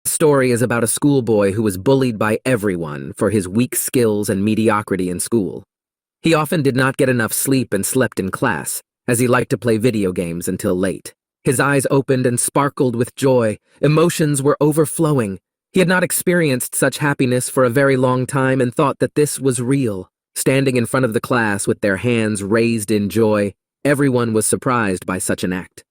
The story is about a schoolboy who was bullied by everyone for his weak skills and mediocrity in school. He often did not get enough sleep and slept in class, as he liked to play video games until late. His eyes opened and sparkled with joy. Emotions were overflowing. He had not experienced such happiness for a very long time and thought that this was real. Standing in front of the class with their hands raised in joy, everyone was surprised by such an act.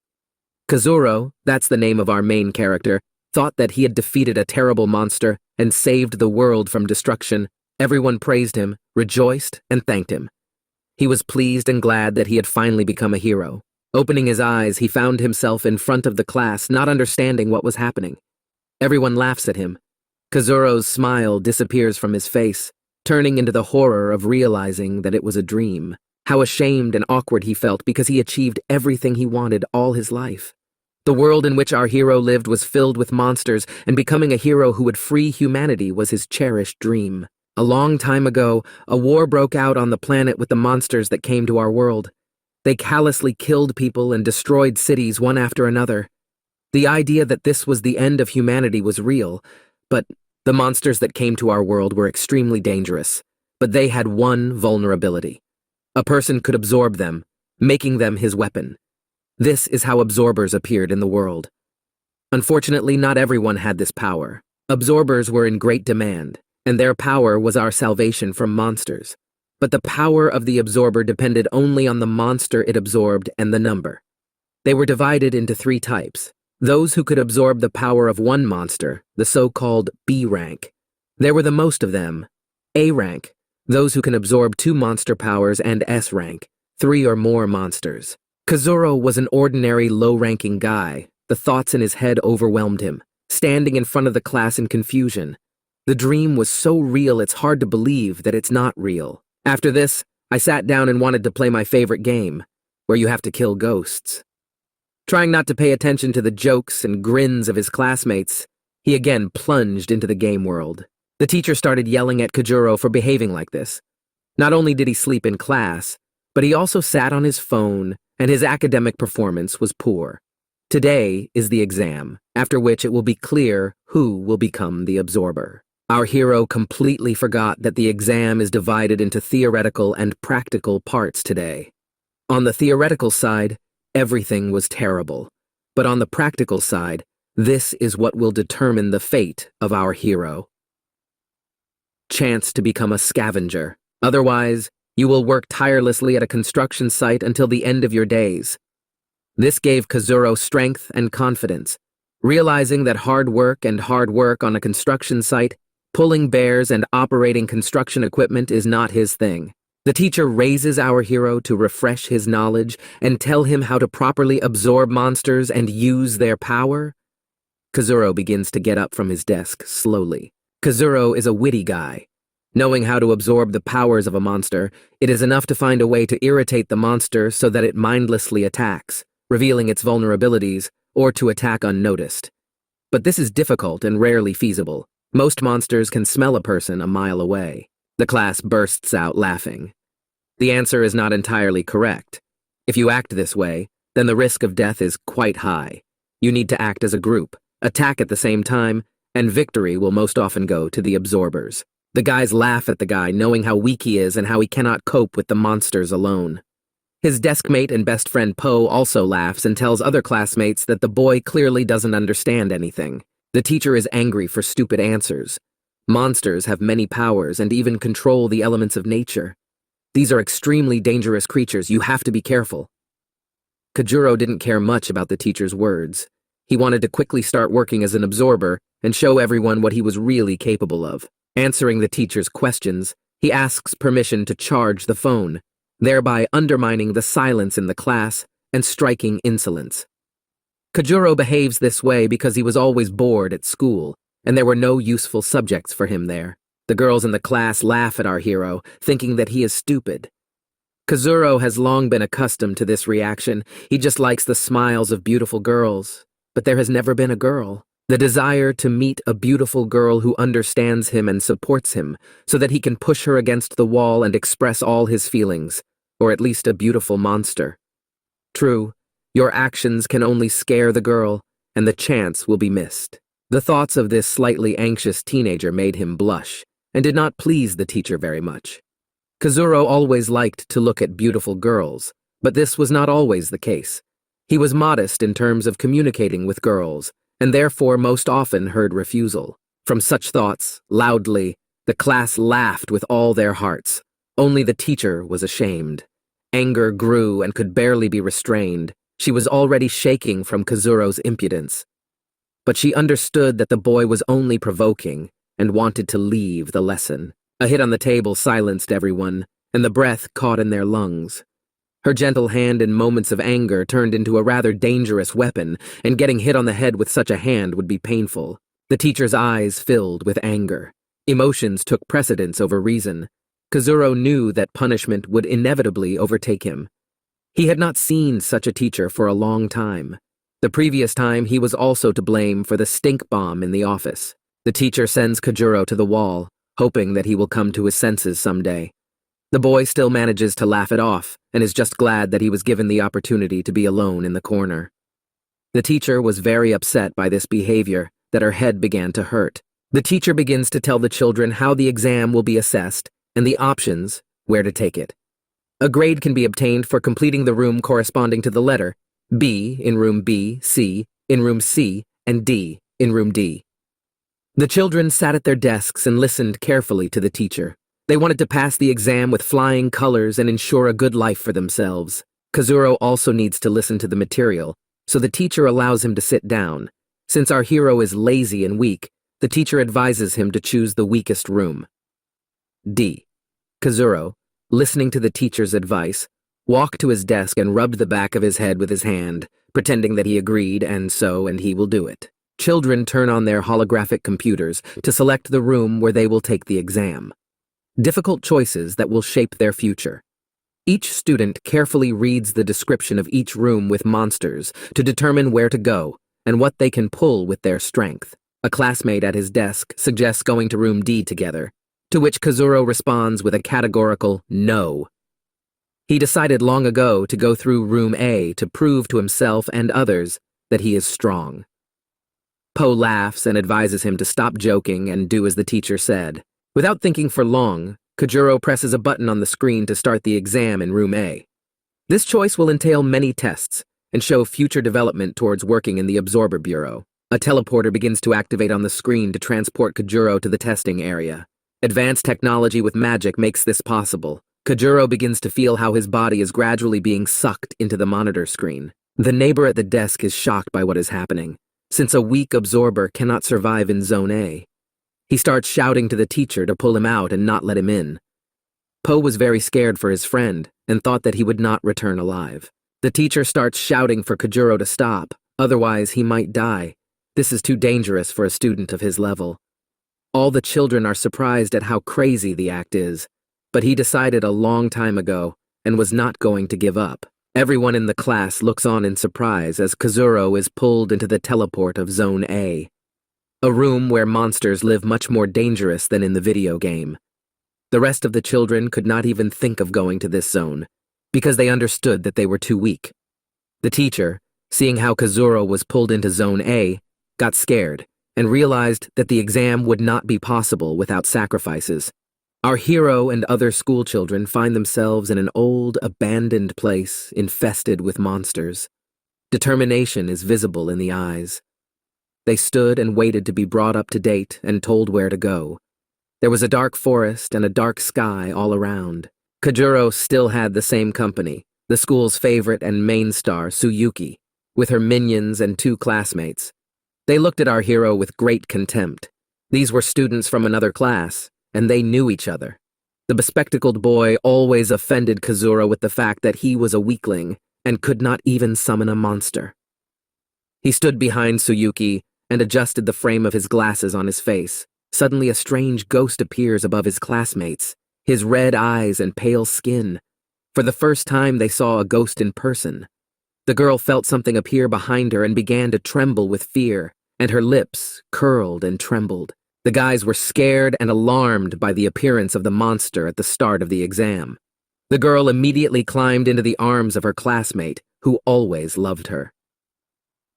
Kazuro, that's the name of our main character, thought that he had defeated a terrible monster and saved the world from destruction. Everyone praised him, rejoiced, and thanked him. He was pleased and glad that he had finally become a hero. Opening his eyes, he found himself in front of the class, not understanding what was happening. Everyone laughs at him. Kazuro's smile disappears from his face, turning into the horror of realizing that it was a dream. How ashamed and awkward he felt because he achieved everything he wanted all his life. The world in which our hero lived was filled with monsters, and becoming a hero who would free humanity was his cherished dream. A long time ago, a war broke out on the planet with the monsters that came to our world. They callously killed people and destroyed cities one after another. The idea that this was the end of humanity was real, but the monsters that came to our world were extremely dangerous. But they had one vulnerability. A person could absorb them, making them his weapon. This is how absorbers appeared in the world. Unfortunately, not everyone had this power. Absorbers were in great demand, and their power was our salvation from monsters. But the power of the absorber depended only on the monster it absorbed and the number. They were divided into 3 types. Those who could absorb the power of one monster, the so-called B rank. There were the most of them. A rank, those who can absorb 2 monster powers, and S rank, 3 or more monsters. Kazuro was an ordinary low-ranking guy. The thoughts in his head overwhelmed him, standing in front of the class in confusion. The dream was so real it's hard to believe that it's not real. After this, I sat down and wanted to play my favorite game, where you have to kill ghosts. Trying not to pay attention to the jokes and grins of his classmates, he again plunged into the game world. The teacher started yelling at Kajuro for behaving like this. Not only did he sleep in class, but he also sat on his phone, and his academic performance was poor. Today is the exam, after which it will be clear who will become the absorber. Our hero completely forgot that the exam is divided into theoretical and practical parts today. On the theoretical side, everything was terrible. But on the practical side, this is what will determine the fate of our hero. Chance to become a scavenger. Otherwise, you will work tirelessly at a construction site until the end of your days. This gave Kazuro strength and confidence, realizing that hard work on a construction site, pulling bears and operating construction equipment is not his thing. The teacher raises our hero to refresh his knowledge and tell him how to properly absorb monsters and use their power. Kazuro begins to get up from his desk slowly. Kazuro is a witty guy. Knowing how to absorb the powers of a monster, it is enough to find a way to irritate the monster so that it mindlessly attacks, revealing its vulnerabilities, or to attack unnoticed. But this is difficult and rarely feasible. Most monsters can smell a person a mile away. The class bursts out laughing. The answer is not entirely correct. If you act this way, then the risk of death is quite high. You need to act as a group, attack at the same time, and victory will most often go to the absorbers. The guys laugh at the guy, knowing how weak he is and how he cannot cope with the monsters alone. His deskmate and best friend Po also laughs and tells other classmates that the boy clearly doesn't understand anything. The teacher is angry for stupid answers. Monsters have many powers and even control the elements of nature. These are extremely dangerous creatures. You have to be careful. Kajuro didn't care much about the teacher's words. He wanted to quickly start working as an absorber and show everyone what he was really capable of. Answering the teacher's questions, he asks permission to charge the phone, thereby undermining the silence in the class and striking insolence. Kajuro behaves this way because he was always bored at school, and there were no useful subjects for him there. The girls in the class laugh at our hero, thinking that he is stupid. Kazuro has long been accustomed to this reaction. He just likes the smiles of beautiful girls, but there has never been a girl. The desire to meet a beautiful girl who understands him and supports him, so that he can push her against the wall and express all his feelings, or at least a beautiful monster. True, your actions can only scare the girl, and the chance will be missed. The thoughts of this slightly anxious teenager made him blush, and did not please the teacher very much. Kazuro always liked to look at beautiful girls, but this was not always the case. He was modest in terms of communicating with girls, and therefore most often heard refusal. From such thoughts, loudly, the class laughed with all their hearts. Only the teacher was ashamed. Anger grew and could barely be restrained. She was already shaking from Kazuro's impudence. But she understood that the boy was only provoking and wanted to leave the lesson. A hit on the table silenced everyone, and the breath caught in their lungs. Her gentle hand in moments of anger turned into a rather dangerous weapon, and getting hit on the head with such a hand would be painful. The teacher's eyes filled with anger. Emotions took precedence over reason. Kazuro knew that punishment would inevitably overtake him. He had not seen such a teacher for a long time. The previous time he was also to blame for the stink bomb in the office. The teacher sends Kazuro to the wall, hoping that he will come to his senses someday. The boy still manages to laugh it off, and is just glad that he was given the opportunity to be alone in the corner. The teacher was very upset by this behavior, that her head began to hurt. The teacher begins to tell the children how the exam will be assessed, and the options, where to take it. A grade can be obtained for completing the room corresponding to the letter B in room B, C in room C, and D in room D. The children sat at their desks and listened carefully to the teacher. They wanted to pass the exam with flying colors and ensure a good life for themselves. Kazuro also needs to listen to the material, so the teacher allows him to sit down. Since our hero is lazy and weak, the teacher advises him to choose the weakest room. D. Kazuro, listening to the teacher's advice, walked to his desk and rubbed the back of his head with his hand, pretending that he agreed and he will do it. Children turn on their holographic computers to select the room where they will take the exam. Difficult choices that will shape their future. Each student carefully reads the description of each room with monsters to determine where to go and what they can pull with their strength. A classmate at his desk suggests going to room D together, to which Kazuro responds with a categorical no. He decided long ago to go through room A to prove to himself and others that he is strong. Poe laughs and advises him to stop joking and do as the teacher said. Without thinking for long, Kazuro presses a button on the screen to start the exam in room A. This choice will entail many tests and show future development towards working in the Absorber Bureau. A teleporter begins to activate on the screen to transport Kazuro to the testing area. Advanced technology with magic makes this possible. Kazuro begins to feel how his body is gradually being sucked into the monitor screen. The neighbor at the desk is shocked by what is happening, since a weak absorber cannot survive in Zone A. He starts shouting to the teacher to pull him out and not let him in. Poe was very scared for his friend and thought that he would not return alive. The teacher starts shouting for Kazuro to stop, otherwise he might die. This is too dangerous for a student of his level. All the children are surprised at how crazy the act is, but he decided a long time ago and was not going to give up. Everyone in the class looks on in surprise as Kazuro is pulled into the teleport of Zone A. A room where monsters live much more dangerous than in the video game. The rest of the children could not even think of going to this zone, because they understood that they were too weak. The teacher, seeing how Kazuro was pulled into Zone A, got scared and realized that the exam would not be possible without sacrifices. Our hero and other schoolchildren find themselves in an old, abandoned place infested with monsters. Determination is visible in the eyes. They stood and waited to be brought up to date and told where to go. There was a dark forest and a dark sky all around. Kazuro still had the same company, the school's favorite and main star, Tsuyuki, with her minions and 2 classmates. They looked at our hero with great contempt. These were students from another class, and they knew each other. The bespectacled boy always offended Kazuro with the fact that he was a weakling and could not even summon a monster. He stood behind Tsuyuki and adjusted the frame of his glasses on his face. Suddenly a strange ghost appears above his classmates, his red eyes and pale skin. For the first time they saw a ghost in person. The girl felt something appear behind her and began to tremble with fear, and her lips curled and trembled. The guys were scared and alarmed by the appearance of the monster at the start of the exam. The girl immediately climbed into the arms of her classmate, who always loved her.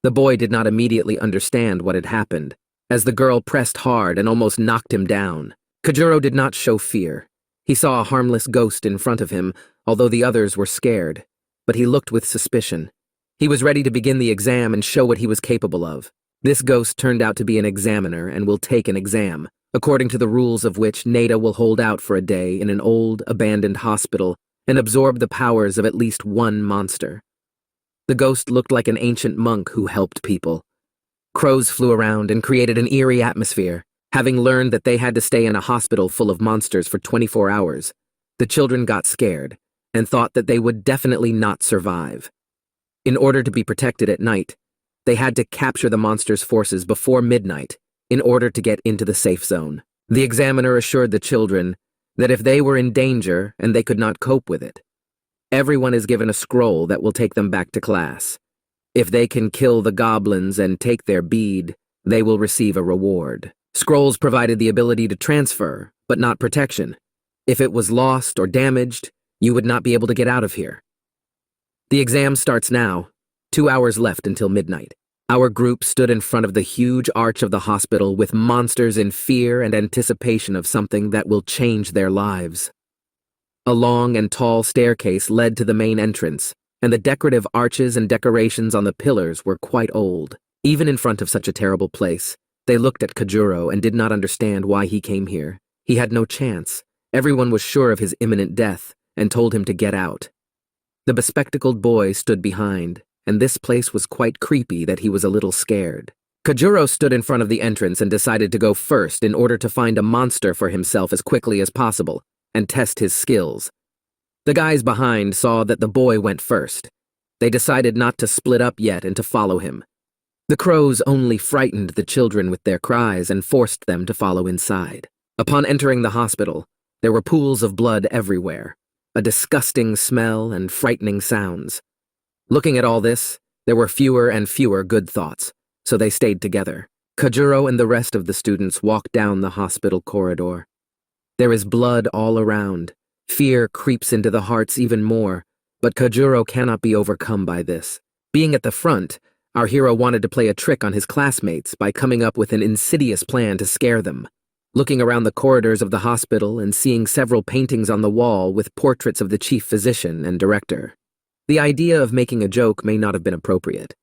The boy did not immediately understand what had happened, as the girl pressed hard and almost knocked him down. Kojuro did not show fear. He saw a harmless ghost in front of him, although the others were scared. But he looked with suspicion. He was ready to begin the exam and show what he was capable of. This ghost turned out to be an examiner and will take an exam, according to the rules of which Nada will hold out for a day in an old, abandoned hospital and absorb the powers of at least one monster. The ghost looked like an ancient monk who helped people. Crows flew around and created an eerie atmosphere. Having learned that they had to stay in a hospital full of monsters for 24 hours, the children got scared and thought that they would definitely not survive. In order to be protected at night, they had to capture the monster's forces before midnight in order to get into the safe zone. The examiner assured the children that if they were in danger and they could not cope with it, everyone is given a scroll that will take them back to class. If they can kill the goblins and take their bead, they will receive a reward. Scrolls provided the ability to transfer, but not protection. If it was lost or damaged, you would not be able to get out of here. The exam starts now, 2 hours left until midnight. Our group stood in front of the huge arch of the hospital with monsters in fear and anticipation of something that will change their lives. A long and tall staircase led to the main entrance, and the decorative arches and decorations on the pillars were quite old. Even in front of such a terrible place, they looked at Kojuro and did not understand why he came here. He had no chance. Everyone was sure of his imminent death and told him to get out. The bespectacled boy stood behind, and this place was quite creepy that he was a little scared. Kojuro stood in front of the entrance and decided to go first in order to find a monster for himself as quickly as possible and test his skills. The guys behind saw that the boy went first. They decided not to split up yet and to follow him. The crows only frightened the children with their cries and forced them to follow inside. Upon entering the hospital, there were pools of blood everywhere, a disgusting smell and frightening sounds. Looking at all this, there were fewer and fewer good thoughts, so they stayed together. Kojuro and the rest of the students walked down the hospital corridor. There is blood all around. Fear creeps into the hearts even more, but Kojuro cannot be overcome by this. Being at the front, our hero wanted to play a trick on his classmates by coming up with an insidious plan to scare them. Looking around the corridors of the hospital and seeing several paintings on the wall with portraits of the chief physician and director. The idea of making a joke may not have been appropriate,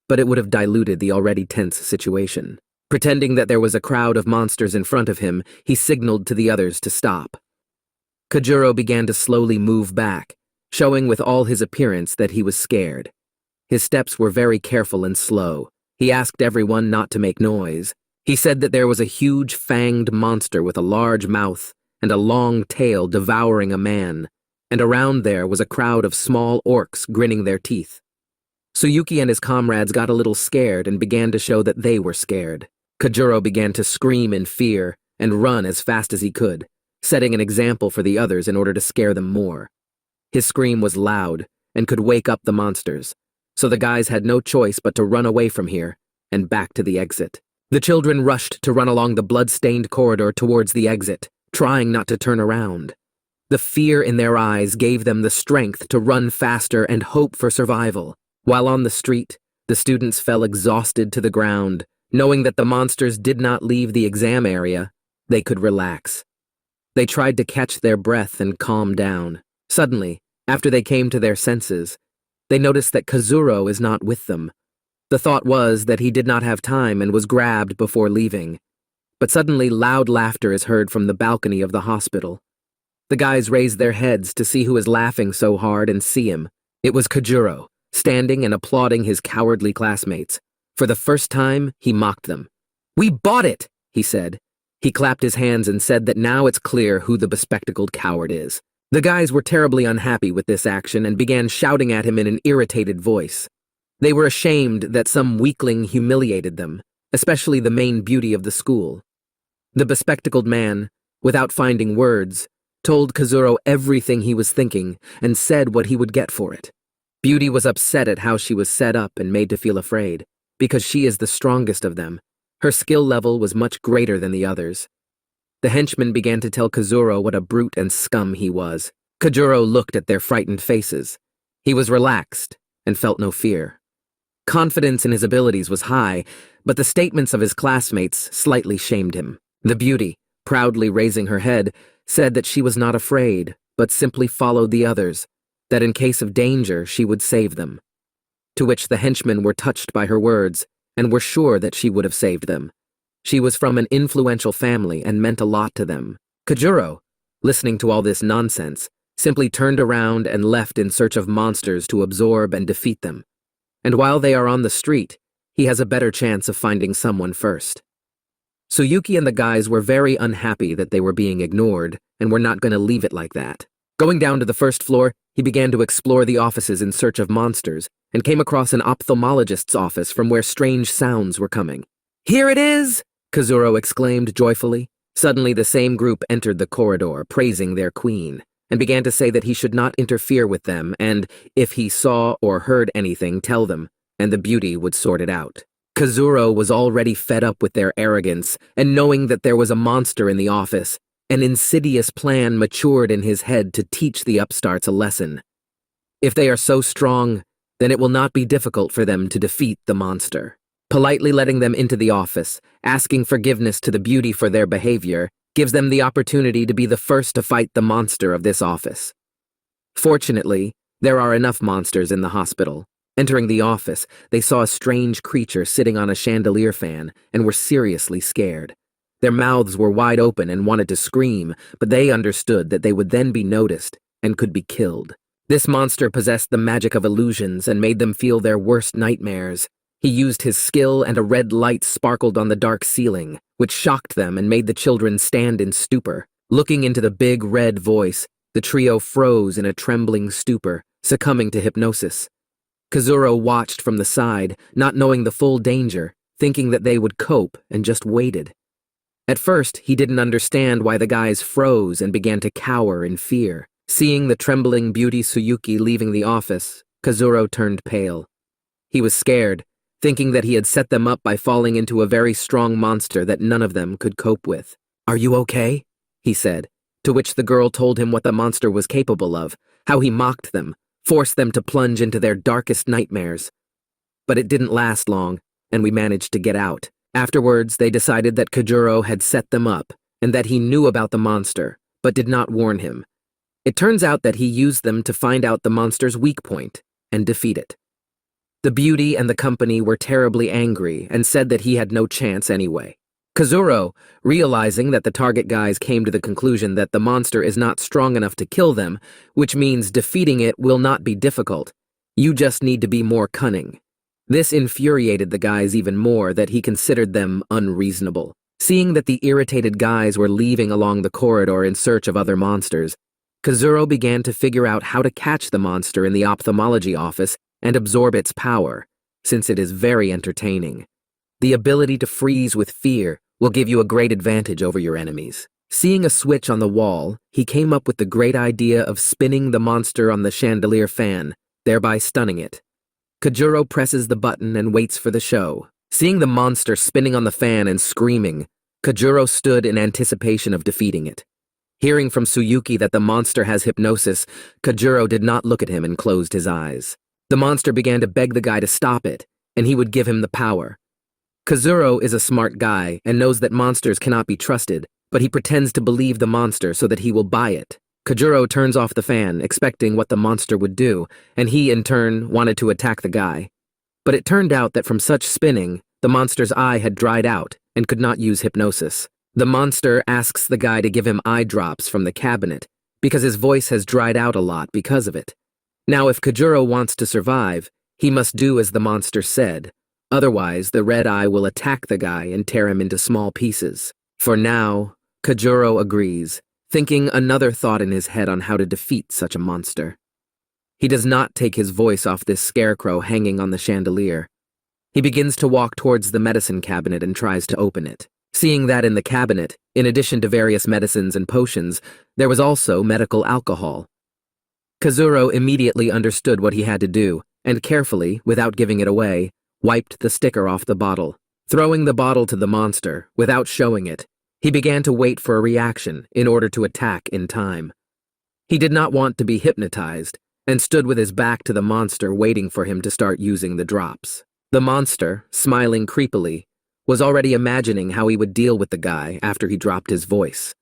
but it would have diluted the already tense situation. Pretending that there was a crowd of monsters in front of him, he signaled to the others to stop. Kojuro began to slowly move back, showing with all his appearance that he was scared. His steps were very careful and slow. He asked everyone not to make noise. He said that there was a huge fanged monster with a large mouth and a long tail devouring a man, and around there was a crowd of small orcs grinning their teeth. Suyuki and his comrades got a little scared and began to show that they were scared. Kojuro began to scream in fear and run as fast as he could, setting an example for the others in order to scare them more. His scream was loud and could wake up the monsters, so the guys had no choice but to run away from here and back to the exit. The children rushed to run along the blood-stained corridor towards the exit, trying not to turn around. The fear in their eyes gave them the strength to run faster and hope for survival. While on the street, the students fell exhausted to the ground, knowing that the monsters did not leave the exam area. They could relax. They tried to catch their breath and calm down. Suddenly, after they came to their senses, they noticed that Kojuro is not with them. The thought was that he did not have time and was grabbed before leaving. But suddenly loud laughter is heard from the balcony of the hospital. The guys raised their heads to see who was laughing so hard and see him. It was Kojuro, standing and applauding his cowardly classmates. For the first time, he mocked them. "We bought it," he said. He clapped his hands and said that now it's clear who the bespectacled coward is. The guys were terribly unhappy with this action and began shouting at him in an irritated voice. They were ashamed that some weakling humiliated them, especially the main beauty of the school. The bespectacled man, without finding words, told Kojuro everything he was thinking and said what he would get for it. Beauty was upset at how she was set up and made to feel afraid, because she is the strongest of them. Her skill level was much greater than the others. The henchmen began to tell Kojuro what a brute and scum he was. Kojuro looked at their frightened faces. He was relaxed and felt no fear. Confidence in his abilities was high, but the statements of his classmates slightly shamed him. The beauty, proudly raising her head, said that she was not afraid, but simply followed the others, that in case of danger she would save them. To which the henchmen were touched by her words, and were sure that she would have saved them. She was from an influential family and meant a lot to them. Kojuro, listening to all this nonsense, simply turned around and left in search of monsters to absorb and defeat them. And while they are on the street, he has a better chance of finding someone first. Tsuyuki and the guys were very unhappy that they were being ignored and were not going to leave it like that. Going down to the first floor, he began to explore the offices in search of monsters and came across an ophthalmologist's office from where strange sounds were coming. "Here it is!" Kazuro exclaimed joyfully. Suddenly the same group entered the corridor, praising their queen, and began to say that he should not interfere with them and, if he saw or heard anything, tell them, and the beauty would sort it out. Kazuro was already fed up with their arrogance, and knowing that there was a monster in the office, an insidious plan matured in his head to teach the upstarts a lesson. If they are so strong, then it will not be difficult for them to defeat the monster. Politely letting them into the office, asking forgiveness to the beauty for their behavior, gives them the opportunity to be the first to fight the monster of this office. Fortunately, there are enough monsters in the hospital. Entering the office, they saw a strange creature sitting on a chandelier fan and were seriously scared. Their mouths were wide open and wanted to scream, but they understood that they would then be noticed and could be killed. This monster possessed the magic of illusions and made them feel their worst nightmares. He used his skill and a red light sparkled on the dark ceiling, which shocked them and made the children stand in stupor. Looking into the big red voice, the trio froze in a trembling stupor, succumbing to hypnosis. Kazuro watched from the side, not knowing the full danger, thinking that they would cope, and just waited. At first, he didn't understand why the guys froze and began to cower in fear. Seeing the trembling beauty Tsuyuki leaving the office, Kazuro turned pale. He was scared, thinking that he had set them up by falling into a very strong monster that none of them could cope with. "Are you okay?" he said, to which the girl told him what the monster was capable of, how he mocked them, forced them to plunge into their darkest nightmares. But it didn't last long, and we managed to get out. Afterwards, they decided that Kojuro had set them up, and that he knew about the monster, but did not warn him. It turns out that he used them to find out the monster's weak point, and defeat it. The beauty and the company were terribly angry, and said that he had no chance anyway. Kazuro, realizing that the target guys came to the conclusion that the monster is not strong enough to kill them, which means defeating it will not be difficult. You just need to be more cunning. This infuriated the guys even more that he considered them unreasonable. Seeing that the irritated guys were leaving along the corridor in search of other monsters, Kazuro began to figure out how to catch the monster in the ophthalmology office and absorb its power, since it is very entertaining. The ability to freeze with fear will give you a great advantage over your enemies. Seeing a switch on the wall, he came up with the great idea of spinning the monster on the chandelier fan, thereby stunning it. Kojuro presses the button and waits for the show. Seeing the monster spinning on the fan and screaming, Kojuro stood in anticipation of defeating it. Hearing from Tsuyuki that the monster has hypnosis, Kojuro did not look at him and closed his eyes. The monster began to beg the guy to stop it, and he would give him the power. Kazuro is a smart guy and knows that monsters cannot be trusted, but he pretends to believe the monster so that he will buy it. Kojuro turns off the fan, expecting what the monster would do, and he, in turn, wanted to attack the guy. But it turned out that from such spinning, the monster's eye had dried out and could not use hypnosis. The monster asks the guy to give him eye drops from the cabinet, because his voice has dried out a lot because of it. Now, if Kojuro wants to survive, he must do as the monster said. Otherwise, the red eye will attack the guy and tear him into small pieces. For now, Kojuro agrees, thinking another thought in his head on how to defeat such a monster. He does not take his voice off this scarecrow hanging on the chandelier. He begins to walk towards the medicine cabinet and tries to open it. Seeing that in the cabinet, in addition to various medicines and potions, there was also medical alcohol. Kazuro immediately understood what he had to do, and carefully, without giving it away, wiped the sticker off the bottle. Throwing the bottle to the monster, without showing it, he began to wait for a reaction in order to attack in time. He did not want to be hypnotized, and stood with his back to the monster waiting for him to start using the drops. The monster, smiling creepily, was already imagining how he would deal with the guy after he dropped his voice.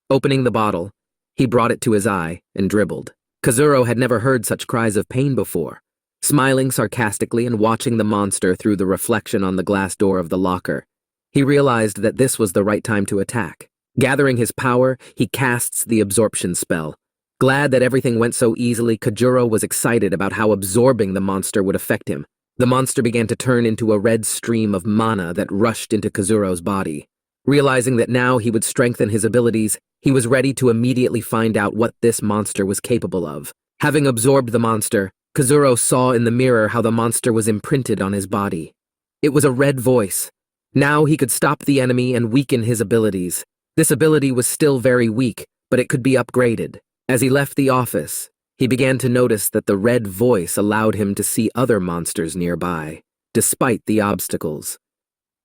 Opening the bottle, he brought it to his eye and dribbled. Kazuro had never heard such cries of pain before. Smiling sarcastically and watching the monster through the reflection on the glass door of the locker, he realized that this was the right time to attack. Gathering his power, he casts the absorption spell. Glad that everything went so easily, Kajuro was excited about how absorbing the monster would affect him. The monster began to turn into a red stream of mana that rushed into Kazuro's body. Realizing that now he would strengthen his abilities, he was ready to immediately find out what this monster was capable of. Having absorbed the monster, Kazuro saw in the mirror how the monster was imprinted on his body. It was a red voice. Now he could stop the enemy and weaken his abilities. This ability was still very weak, but it could be upgraded. As he left the office, he began to notice that the red voice allowed him to see other monsters nearby, despite the obstacles.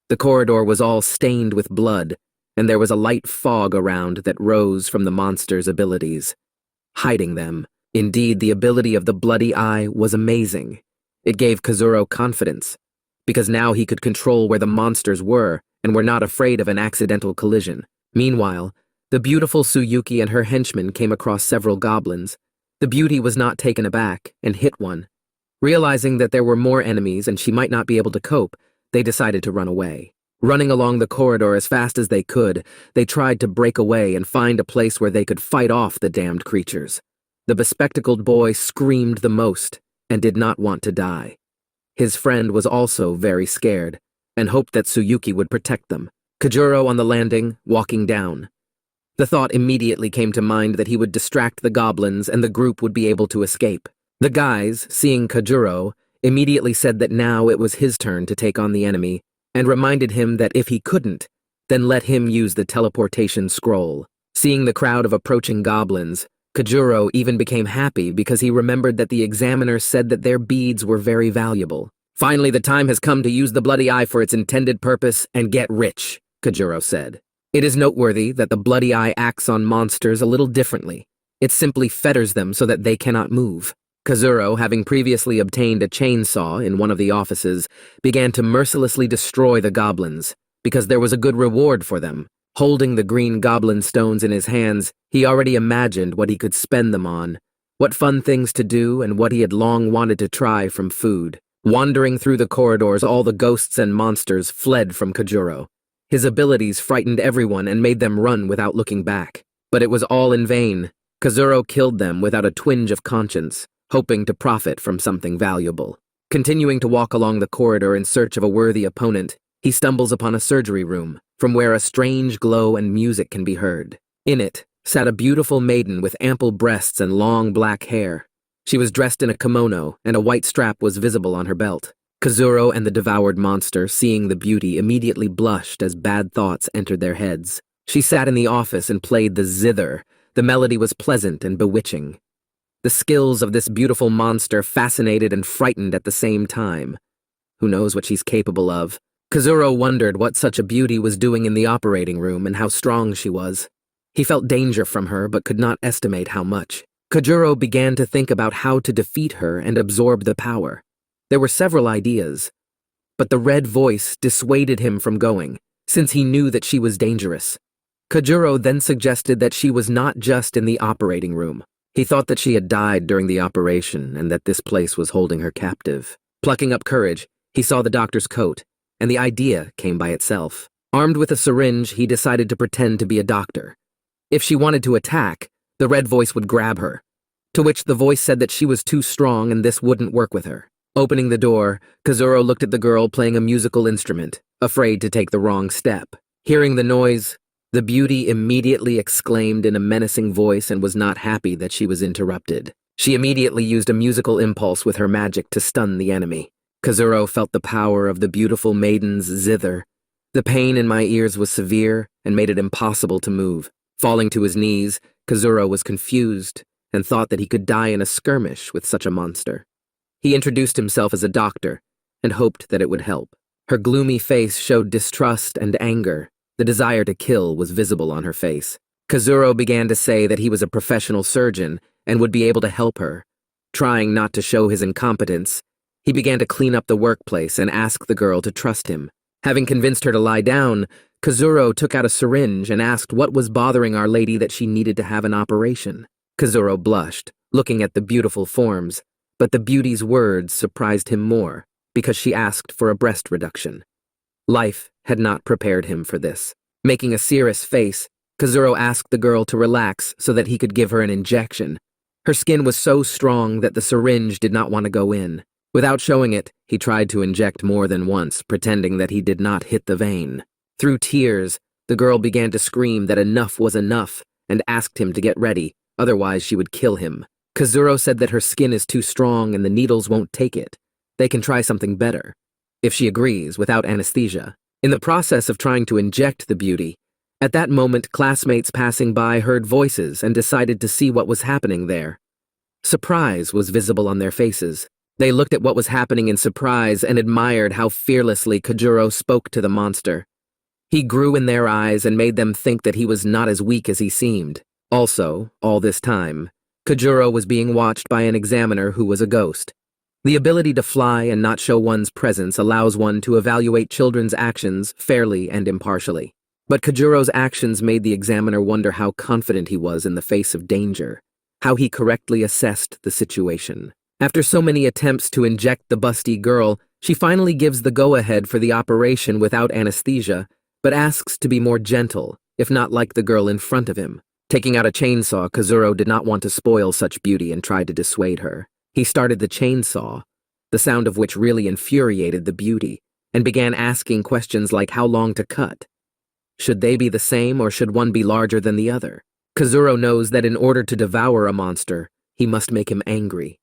The corridor was all stained with blood, and there was a light fog around that rose from the monster's abilities, hiding them. Indeed, the ability of the bloody eye was amazing. It gave Kazuro confidence, because now he could control where the monsters were and were not afraid of an accidental collision. Meanwhile, the beautiful Tsuyuki and her henchmen came across several goblins. The beauty was not taken aback and hit one. Realizing that there were more enemies and she might not be able to cope, they decided to run away. Running along the corridor as fast as they could, they tried to break away and find a place where they could fight off the damned creatures. The bespectacled boy screamed the most and did not want to die. His friend was also very scared and hoped that Tsuyuki would protect them. Kajuro on the landing, walking down. The thought immediately came to mind that he would distract the goblins and the group would be able to escape. The guys, seeing Kajuro, immediately said that now it was his turn to take on the enemy and reminded him that if he couldn't, then let him use the teleportation scroll. Seeing the crowd of approaching goblins, Kajuro even became happy because he remembered that the examiner said that their beads were very valuable. Finally, the time has come to use the bloody eye for its intended purpose and get rich, Kajuro said. It is noteworthy that the bloody eye acts on monsters a little differently. It simply fetters them so that they cannot move. Kazuro, having previously obtained a chainsaw in one of the offices, began to mercilessly destroy the goblins, because there was a good reward for them. Holding the green goblin stones in his hands, he already imagined what he could spend them on, what fun things to do, and what he had long wanted to try from food. Wandering through the corridors, all the ghosts and monsters fled from Kajuro. His abilities frightened everyone and made them run without looking back. But it was all in vain. Kazuro killed them without a twinge of conscience, hoping to profit from something valuable. Continuing to walk along the corridor in search of a worthy opponent, he stumbles upon a surgery room, from where a strange glow and music can be heard. In it sat a beautiful maiden with ample breasts and long black hair. She was dressed in a kimono, and a white strap was visible on her belt. Kazuro and the devoured monster, seeing the beauty, immediately blushed as bad thoughts entered their heads. She sat in the office and played the zither. The melody was pleasant and bewitching. The skills of this beautiful monster fascinated and frightened at the same time. Who knows what she's capable of? Kazuro wondered what such a beauty was doing in the operating room and how strong she was. He felt danger from her but could not estimate how much. Kajuro began to think about how to defeat her and absorb the power. There were several ideas, but the red voice dissuaded him from going, since he knew that she was dangerous. Kajuro then suggested that she was not just in the operating room. He thought that she had died during the operation and that this place was holding her captive. Plucking up courage, he saw the doctor's coat, and the idea came by itself. Armed with a syringe, he decided to pretend to be a doctor. If she wanted to attack, the red voice would grab her, to which the voice said that she was too strong and this wouldn't work with her. Opening the door, Kazuro looked at the girl playing a musical instrument, afraid to take the wrong step. Hearing the noise, the beauty immediately exclaimed in a menacing voice and was not happy that she was interrupted. She immediately used a musical impulse with her magic to stun the enemy. Kazuro felt the power of the beautiful maiden's zither. The pain in my ears was severe and made it impossible to move. Falling to his knees, Kazuro was confused and thought that he could die in a skirmish with such a monster. He introduced himself as a doctor and hoped that it would help. Her gloomy face showed distrust and anger. The desire to kill was visible on her face. Kazuro began to say that he was a professional surgeon and would be able to help her. Trying not to show his incompetence, he began to clean up the workplace and ask the girl to trust him. Having convinced her to lie down, Kazuro took out a syringe and asked what was bothering Our Lady that she needed to have an operation. Kazuro blushed, looking at the beautiful forms, but the beauty's words surprised him more, because she asked for a breast reduction. Life had not prepared him for this. Making a serious face, Kazuro asked the girl to relax so that he could give her an injection. Her skin was so strong that the syringe did not want to go in. Without showing it, he tried to inject more than once, pretending that he did not hit the vein. Through tears, the girl began to scream that enough was enough and asked him to get ready, otherwise she would kill him. Kazuro said that her skin is too strong and the needles won't take it. They can try something better, if she agrees, without anesthesia. In the process of trying to inject the beauty, at that moment classmates passing by heard voices and decided to see what was happening there. Surprise was visible on their faces. They looked at what was happening in surprise and admired how fearlessly Kajuro spoke to the monster. He grew in their eyes and made them think that he was not as weak as he seemed. Also, all this time, Kajuro was being watched by an examiner who was a ghost. The ability to fly and not show one's presence allows one to evaluate children's actions fairly and impartially. But Kajuro's actions made the examiner wonder how confident he was in the face of danger, how he correctly assessed the situation. After so many attempts to inject the busty girl, she finally gives the go-ahead for the operation without anesthesia, but asks to be more gentle, if not like the girl in front of him. Taking out a chainsaw, Kazuro did not want to spoil such beauty and tried to dissuade her. He started the chainsaw, the sound of which really infuriated the beauty, and began asking questions like how long to cut. Should they be the same or should one be larger than the other? Kazuro knows that in order to devour a monster, he must make him angry.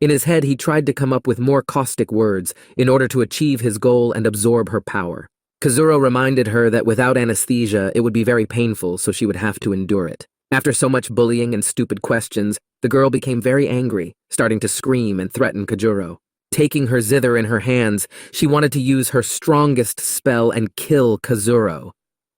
In his head, he tried to come up with more caustic words in order to achieve his goal and absorb her power. Kazuro reminded her that without anesthesia, it would be very painful, so she would have to endure it. After so much bullying and stupid questions, the girl became very angry, starting to scream and threaten Kajuro. Taking her zither in her hands, she wanted to use her strongest spell and kill Kazuro.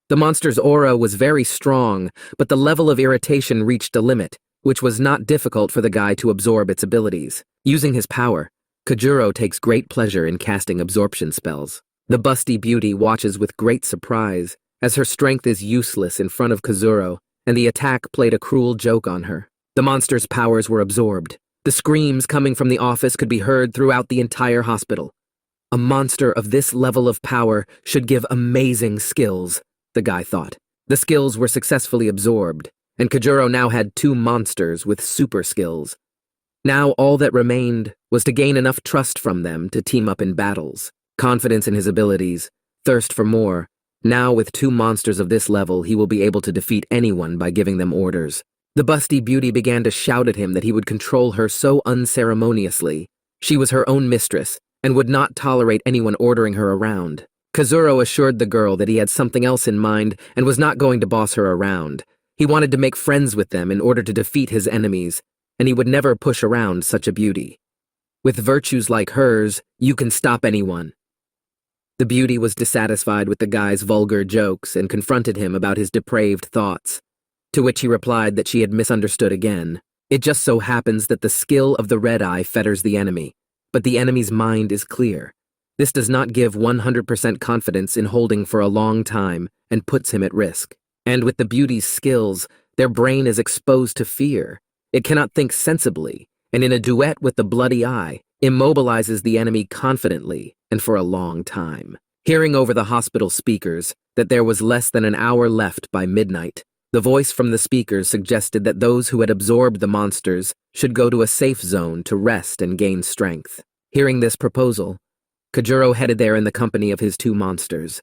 The monster's aura was very strong, but the level of irritation reached a limit, which was not difficult for the guy to absorb its abilities. Using his power, Kajuro takes great pleasure in casting absorption spells. The busty beauty watches with great surprise, as her strength is useless in front of Kazuro, and the attack played a cruel joke on her. The monster's powers were absorbed. The screams coming from the office could be heard throughout the entire hospital. A monster of this level of power should give amazing skills, the guy thought. The skills were successfully absorbed, and Kajuro now had 2 monsters with super skills. Now all that remained was to gain enough trust from them to team up in battles. Confidence in his abilities, thirst for more. Now with 2 monsters of this level, he will be able to defeat anyone by giving them orders. The busty beauty began to shout at him that he would control her so unceremoniously. She was her own mistress, and would not tolerate anyone ordering her around. Kazuro assured the girl that he had something else in mind and was not going to boss her around. He wanted to make friends with them in order to defeat his enemies, and he would never push around such a beauty. With virtues like hers, you can stop anyone. The beauty was dissatisfied with the guy's vulgar jokes and confronted him about his depraved thoughts, to which he replied that she had misunderstood again. It just so happens that the skill of the red eye fetters the enemy, but the enemy's mind is clear. This does not give 100% confidence in holding for a long time and puts him at risk. And with the beauty's skills, their brain is exposed to fear. It cannot think sensibly, and in a duet with the bloody eye, immobilizes the enemy confidently and for a long time. Hearing over the hospital speakers that there was less than an hour left by midnight, the voice from the speakers suggested that those who had absorbed the monsters should go to a safe zone to rest and gain strength. Hearing this proposal, Kajuro headed there in the company of his 2 monsters.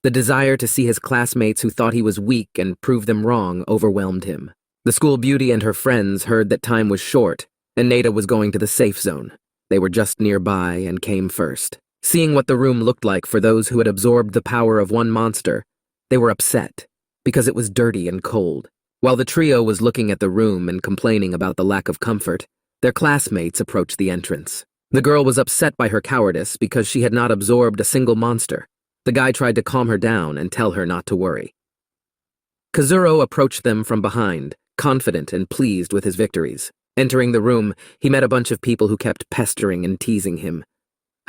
The desire to see his classmates who thought he was weak and prove them wrong overwhelmed him. The school beauty and her friends heard that time was short, and Nada was going to the safe zone. They were just nearby and came first. Seeing what the room looked like for those who had absorbed the power of 1 monster, they were upset, because it was dirty and cold. While the trio was looking at the room and complaining about the lack of comfort, their classmates approached the entrance. The girl was upset by her cowardice because she had not absorbed a single monster. The guy tried to calm her down and tell her not to worry. Kazuro approached them from behind, confident and pleased with his victories. Entering the room, he met a bunch of people who kept pestering and teasing him.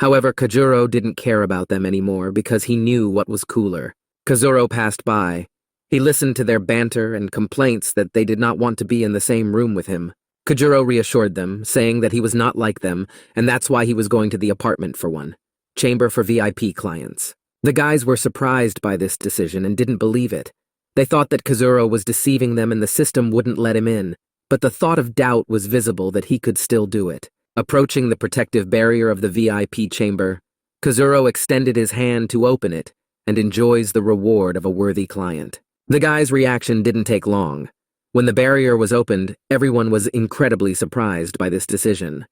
However, Kajuro didn't care about them anymore because he knew what was cooler. Kazuro passed by. He listened to their banter and complaints that they did not want to be in the same room with him. Kajuro reassured them, saying that he was not like them, and that's why he was going to the apartment for one. Chamber for VIP clients. The guys were surprised by this decision and didn't believe it. They thought that Kazuro was deceiving them and the system wouldn't let him in, but the thought of doubt was visible that he could still do it. Approaching the protective barrier of the VIP chamber, Kazuro extended his hand to open it and enjoys the reward of a worthy client. The guy's reaction didn't take long. When the barrier was opened, everyone was incredibly surprised by this decision.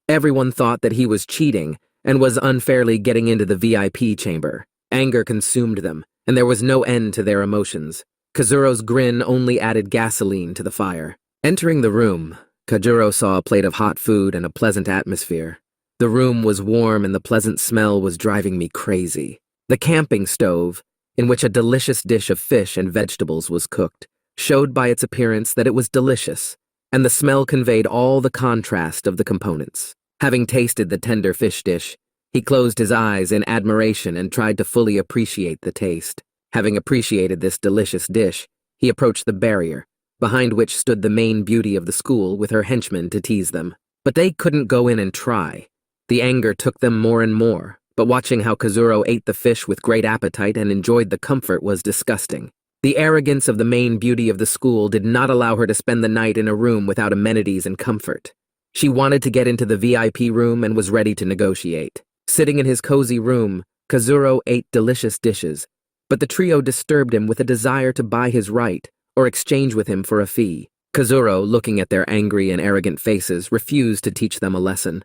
Everyone thought that he was cheating and was unfairly getting into the VIP chamber. Anger consumed them, and there was no end to their emotions. Kazuro's grin only added gasoline to the fire. Entering the room, Kajuro saw a plate of hot food and a pleasant atmosphere. The room was warm and the pleasant smell was driving me crazy. The camping stove, in which a delicious dish of fish and vegetables was cooked, showed by its appearance that it was delicious, and the smell conveyed all the contrast of the components. Having tasted the tender fish dish, he closed his eyes in admiration and tried to fully appreciate the taste. Having appreciated this delicious dish, he approached the barrier, behind which stood the main beauty of the school with her henchmen to tease them. But they couldn't go in and try. The anger took them more and more, but watching how Kazuro ate the fish with great appetite and enjoyed the comfort was disgusting. The arrogance of the main beauty of the school did not allow her to spend the night in a room without amenities and comfort. She wanted to get into the VIP room and was ready to negotiate. Sitting in his cozy room, Kazuro ate delicious dishes, but the trio disturbed him with a desire to buy his right or exchange with him for a fee. Kazuro, looking at their angry and arrogant faces, refused to teach them a lesson.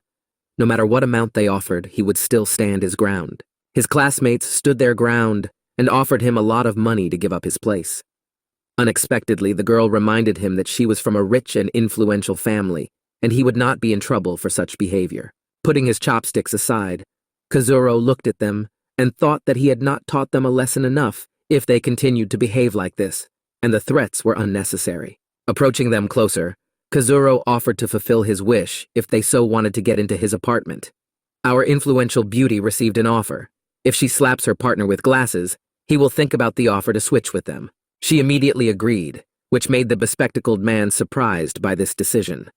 No matter what amount they offered, he would still stand his ground. His classmates stood their ground and offered him a lot of money to give up his place. Unexpectedly, the girl reminded him that she was from a rich and influential family, and he would not be in trouble for such behavior. Putting his chopsticks aside, Kazuro looked at them and thought that he had not taught them a lesson enough if they continued to behave like this, and the threats were unnecessary. Approaching them closer, Kazuro offered to fulfill his wish if they so wanted to get into his apartment. Our influential beauty received an offer. If she slaps her partner with glasses, he will think about the offer to switch with them. She immediately agreed, which made the bespectacled man surprised by this decision.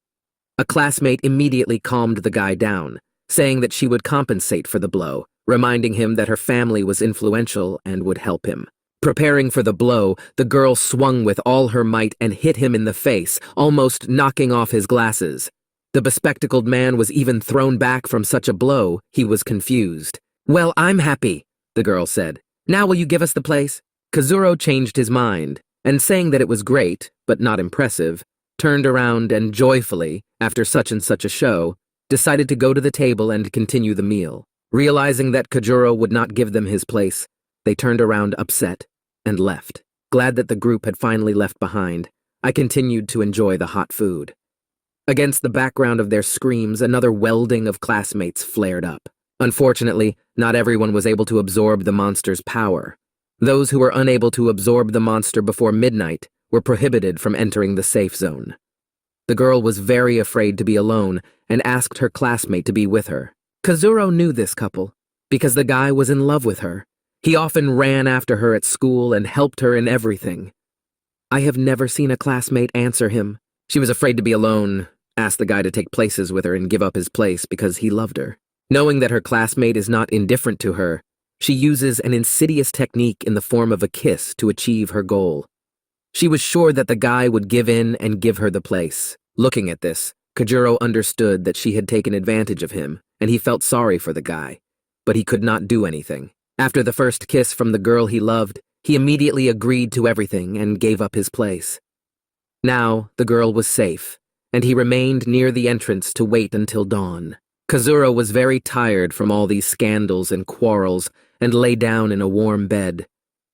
A classmate immediately calmed the guy down, saying that she would compensate for the blow, reminding him that her family was influential and would help him. Preparing for the blow, the girl swung with all her might and hit him in the face, almost knocking off his glasses. The bespectacled man was even thrown back from such a blow, he was confused. "Well, I'm happy," the girl said. "Now will you give us the place?" Kazuro changed his mind, and saying that it was great, but not impressive, turned around and joyfully, after such and such a show, decided to go to the table and continue the meal. Realizing that Kajuro would not give them his place, they turned around upset and left. Glad that the group had finally left behind, I continued to enjoy the hot food. Against the background of their screams, another welding of classmates flared up. Unfortunately, not everyone was able to absorb the monster's power. Those who were unable to absorb the monster before midnight were prohibited from entering the safe zone. The girl was very afraid to be alone and asked her classmate to be with her. Kazuro knew this couple because the guy was in love with her. He often ran after her at school and helped her in everything. I have never seen a classmate answer him. She was afraid to be alone, asked the guy to take places with her and give up his place because he loved her. Knowing that her classmate is not indifferent to her, she uses an insidious technique in the form of a kiss to achieve her goal. She was sure that the guy would give in and give her the place. Looking at this, Kajuro understood that she had taken advantage of him, and he felt sorry for the guy, but he could not do anything. After the first kiss from the girl he loved, he immediately agreed to everything and gave up his place. Now, the girl was safe, and he remained near the entrance to wait until dawn. Kazuro was very tired from all these scandals and quarrels and lay down in a warm bed.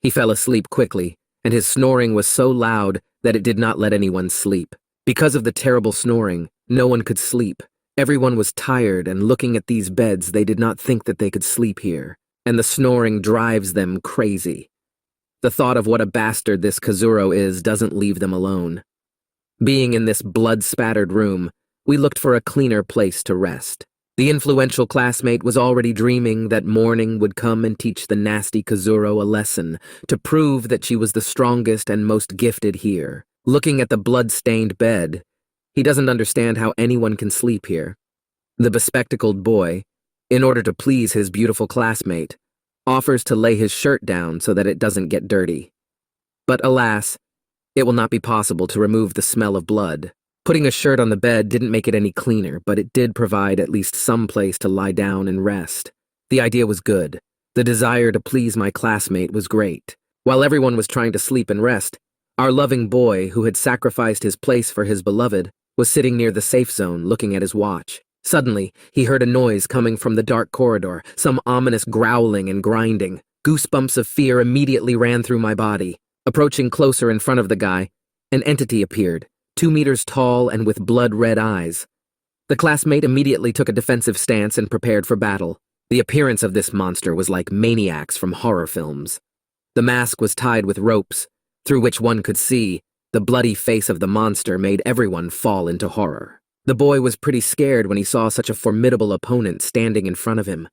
He fell asleep quickly, and his snoring was so loud that it did not let anyone sleep. Because of the terrible snoring, no one could sleep. Everyone was tired, and looking at these beds, they did not think that they could sleep here, and the snoring drives them crazy. The thought of what a bastard this Kazuro is doesn't leave them alone. Being in this blood-spattered room, we looked for a cleaner place to rest. The influential classmate was already dreaming that morning would come and teach the nasty Kazuro a lesson to prove that she was the strongest and most gifted here. Looking at the blood-stained bed, he doesn't understand how anyone can sleep here. The bespectacled boy, in order to please his beautiful classmate, offers to lay his shirt down so that it doesn't get dirty. But alas, it will not be possible to remove the smell of blood. Putting a shirt on the bed didn't make it any cleaner, but it did provide at least some place to lie down and rest. The idea was good. The desire to please my classmate was great. While everyone was trying to sleep and rest, our loving boy, who had sacrificed his place for his beloved, was sitting near the safe zone looking at his watch. Suddenly, he heard a noise coming from the dark corridor, some ominous growling and grinding. Goosebumps of fear immediately ran through my body. Approaching closer in front of the guy, an entity appeared, 2 meters tall and with blood-red eyes. The classmate immediately took a defensive stance and prepared for battle. The appearance of this monster was like maniacs from horror films. The mask was tied with ropes, through which one could see. The bloody face of the monster made everyone fall into horror. The boy was pretty scared when he saw such a formidable opponent standing in front of him.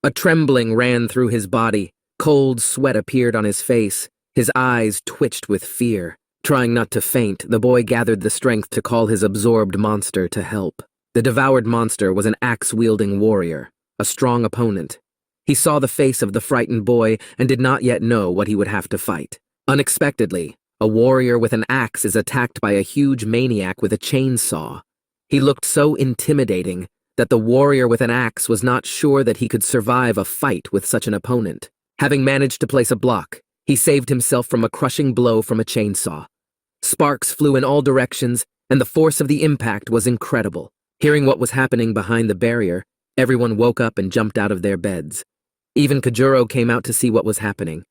A trembling ran through his body, cold sweat appeared on his face, his eyes twitched with fear. Trying not to faint, the boy gathered the strength to call his absorbed monster to help. The devoured monster was an axe-wielding warrior, a strong opponent. He saw the face of the frightened boy and did not yet know what he would have to fight. Unexpectedly, a warrior with an axe is attacked by a huge maniac with a chainsaw. He looked so intimidating that the warrior with an axe was not sure that he could survive a fight with such an opponent. Having managed to place a block, he saved himself from a crushing blow from a chainsaw. Sparks flew in all directions, and the force of the impact was incredible. Hearing what was happening behind the barrier, everyone woke up and jumped out of their beds. Even Kajuro came out to see what was happening.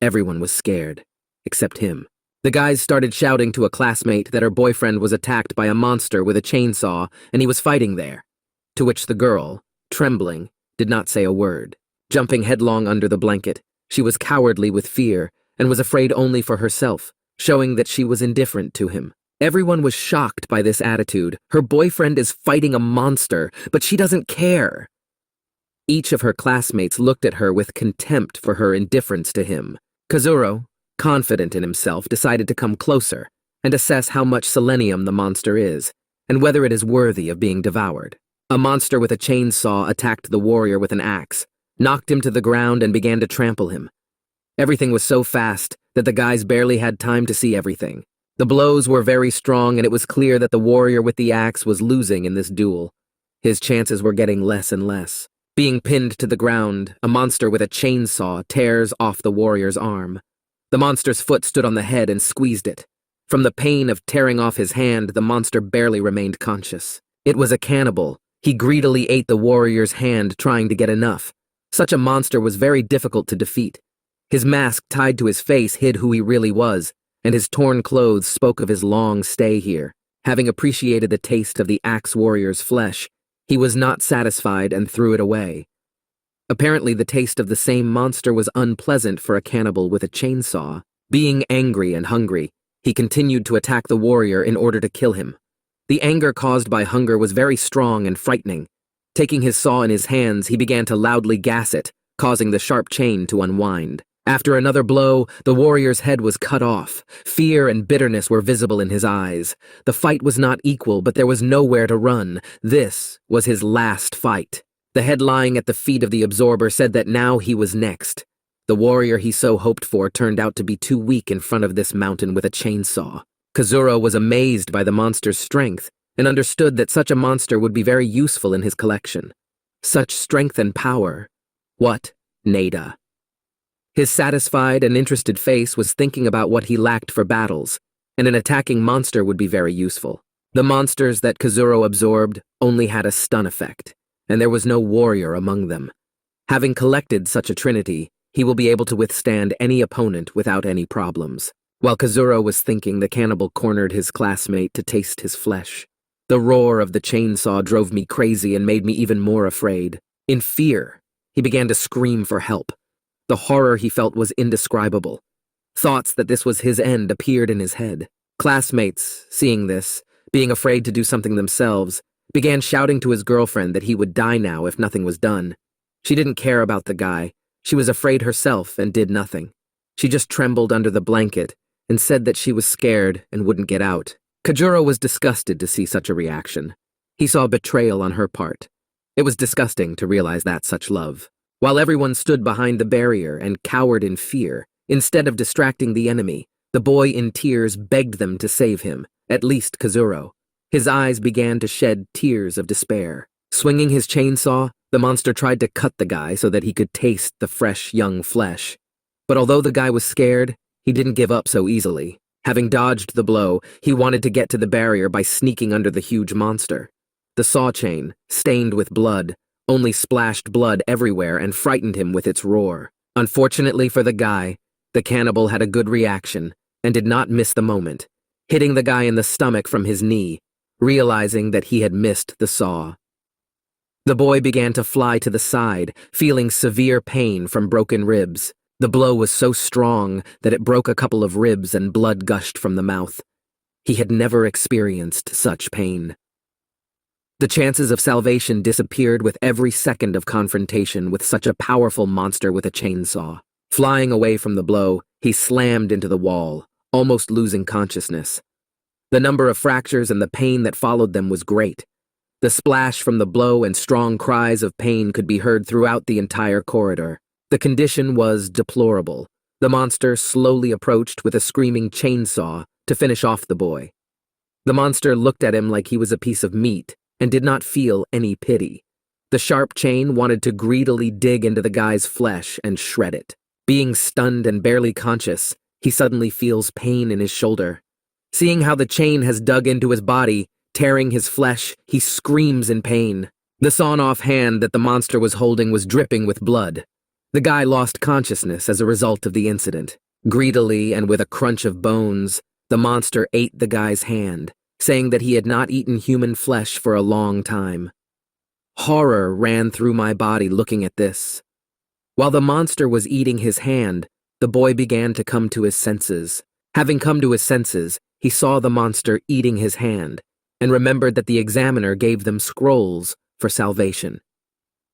Everyone was scared, except him. The guys started shouting to a classmate that her boyfriend was attacked by a monster with a chainsaw and he was fighting there, to which the girl, trembling, did not say a word. Jumping headlong under the blanket, she was cowardly with fear and was afraid only for herself, showing that she was indifferent to him. Everyone was shocked by this attitude. Her boyfriend is fighting a monster, but she doesn't care. Each of her classmates looked at her with contempt for her indifference to him. Kazuro, confident in himself, decided to come closer and assess how much selenium the monster is, and whether it is worthy of being devoured. A monster with a chainsaw attacked the warrior with an axe, knocked him to the ground and began to trample him. Everything was so fast that the guys barely had time to see everything. The blows were very strong and it was clear that the warrior with the axe was losing in this duel. His chances were getting less and less. Being pinned to the ground, a monster with a chainsaw tears off the warrior's arm. The monster's foot stood on the head and squeezed it. From the pain of tearing off his hand, the monster barely remained conscious. It was a cannibal. He greedily ate the warrior's hand, trying to get enough. Such a monster was very difficult to defeat. His mask tied to his face hid who he really was, and his torn clothes spoke of his long stay here. Having appreciated the taste of the axe warrior's flesh, he was not satisfied and threw it away. Apparently, the taste of the same monster was unpleasant for a cannibal with a chainsaw. Being angry and hungry, he continued to attack the warrior in order to kill him. The anger caused by hunger was very strong and frightening. Taking his saw in his hands, he began to loudly gas it, causing the sharp chain to unwind. After another blow, the warrior's head was cut off. Fear and bitterness were visible in his eyes. The fight was not equal, but there was nowhere to run. This was his last fight. The head lying at the feet of the absorber said that now he was next. The warrior he so hoped for turned out to be too weak in front of this mountain with a chainsaw. Kazuro was amazed by the monster's strength and understood that such a monster would be very useful in his collection. Such strength and power. What? Nada. His satisfied and interested face was thinking about what he lacked for battles, and an attacking monster would be very useful. The monsters that Kazuro absorbed only had a stun effect, and there was no warrior among them. Having collected such a trinity, he will be able to withstand any opponent without any problems. While Kazuro was thinking, the cannibal cornered his classmate to taste his flesh. The roar of the chainsaw drove me crazy and made me even more afraid. In fear, he began to scream for help. The horror he felt was indescribable. Thoughts that this was his end appeared in his head. Classmates, seeing this, being afraid to do something themselves, began shouting to his girlfriend that he would die now if nothing was done. She didn't care about the guy. She was afraid herself and did nothing. She just trembled under the blanket and said that she was scared and wouldn't get out. Kajuro was disgusted to see such a reaction. He saw betrayal on her part. It was disgusting to realize that such love. While everyone stood behind the barrier and cowered in fear, instead of distracting the enemy, the boy in tears begged them to save him, at least Kazuro. His eyes began to shed tears of despair. Swinging his chainsaw, the monster tried to cut the guy so that he could taste the fresh, young flesh. But although the guy was scared, he didn't give up so easily. Having dodged the blow, he wanted to get to the barrier by sneaking under the huge monster. The saw chain, stained with blood, only splashed blood everywhere and frightened him with its roar. Unfortunately for the guy, the cannibal had a good reaction and did not miss the moment, hitting the guy in the stomach from his knee, realizing that he had missed the saw. The boy began to fly to the side, feeling severe pain from broken ribs. The blow was so strong that it broke a couple of ribs and blood gushed from the mouth. He had never experienced such pain. The chances of salvation disappeared with every second of confrontation with such a powerful monster with a chainsaw. Flying away from the blow, he slammed into the wall, almost losing consciousness. The number of fractures and the pain that followed them was great. The splash from the blow and strong cries of pain could be heard throughout the entire corridor. The condition was deplorable. The monster slowly approached with a screaming chainsaw to finish off the boy. The monster looked at him like he was a piece of meat and did not feel any pity. The sharp chain wanted to greedily dig into the guy's flesh and shred it. Being stunned and barely conscious, he suddenly feels pain in his shoulder. Seeing how the chain has dug into his body, tearing his flesh, he screams in pain. The sawn-off hand that the monster was holding was dripping with blood. The guy lost consciousness as a result of the incident. Greedily and with a crunch of bones, the monster ate the guy's hand, saying that he had not eaten human flesh for a long time. Horror ran through my body looking at this. While the monster was eating his hand, the boy began to come to his senses. Having come to his senses, he saw the monster eating his hand, and remembered that the examiner gave them scrolls for salvation.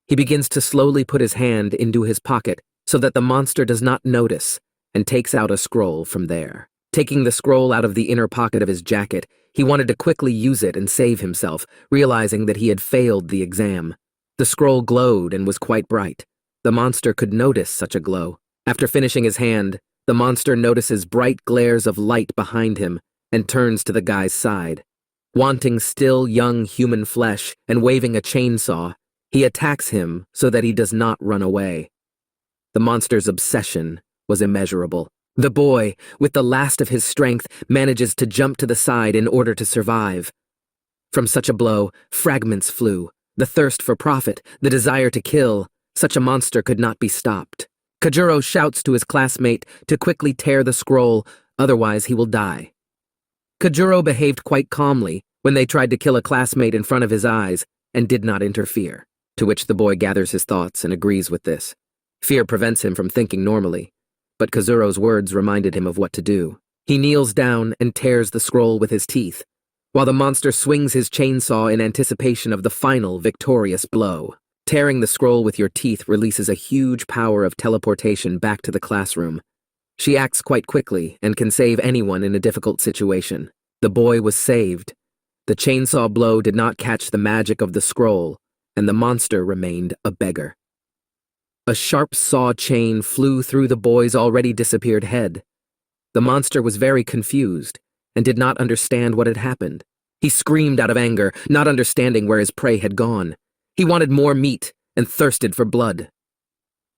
He begins to slowly put his hand into his pocket so that the monster does not notice, and takes out a scroll from there. Taking the scroll out of the inner pocket of his jacket, he wanted to quickly use it and save himself, realizing that he had failed the exam. The scroll glowed and was quite bright. The monster could notice such a glow. After finishing his hand, the monster notices bright glares of light behind him and turns to the guy's side. Wanting still young human flesh and waving a chainsaw, he attacks him so that he does not run away. The monster's obsession was immeasurable. The boy, with the last of his strength, manages to jump to the side in order to survive. From such a blow, fragments flew. The thirst for profit, the desire to kill, such a monster could not be stopped. Kajuro shouts to his classmate to quickly tear the scroll, otherwise he will die. Kajuro behaved quite calmly when they tried to kill a classmate in front of his eyes and did not interfere, to which the boy gathers his thoughts and agrees with this. Fear prevents him from thinking normally, but Kazuro's words reminded him of what to do. He kneels down and tears the scroll with his teeth, while the monster swings his chainsaw in anticipation of the final victorious blow. Tearing the scroll with your teeth releases a huge power of teleportation back to the classroom. She acts quite quickly and can save anyone in a difficult situation. The boy was saved. The chainsaw blow did not catch the magic of the scroll, and the monster remained a beggar. A sharp saw chain flew through the boy's already disappeared head. The monster was very confused and did not understand what had happened. He screamed out of anger, not understanding where his prey had gone. He wanted more meat and thirsted for blood.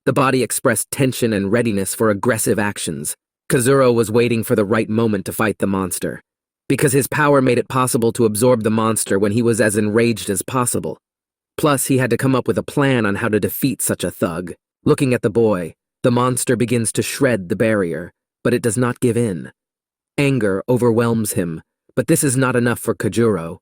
The body expressed tension and readiness for aggressive actions. Kazuro was waiting for the right moment to fight the monster, because his power made it possible to absorb the monster when he was as enraged as possible. Plus, he had to come up with a plan on how to defeat such a thug. Looking at the boy, the monster begins to shred the barrier, but it does not give in. Anger overwhelms him, but this is not enough for Kajuro.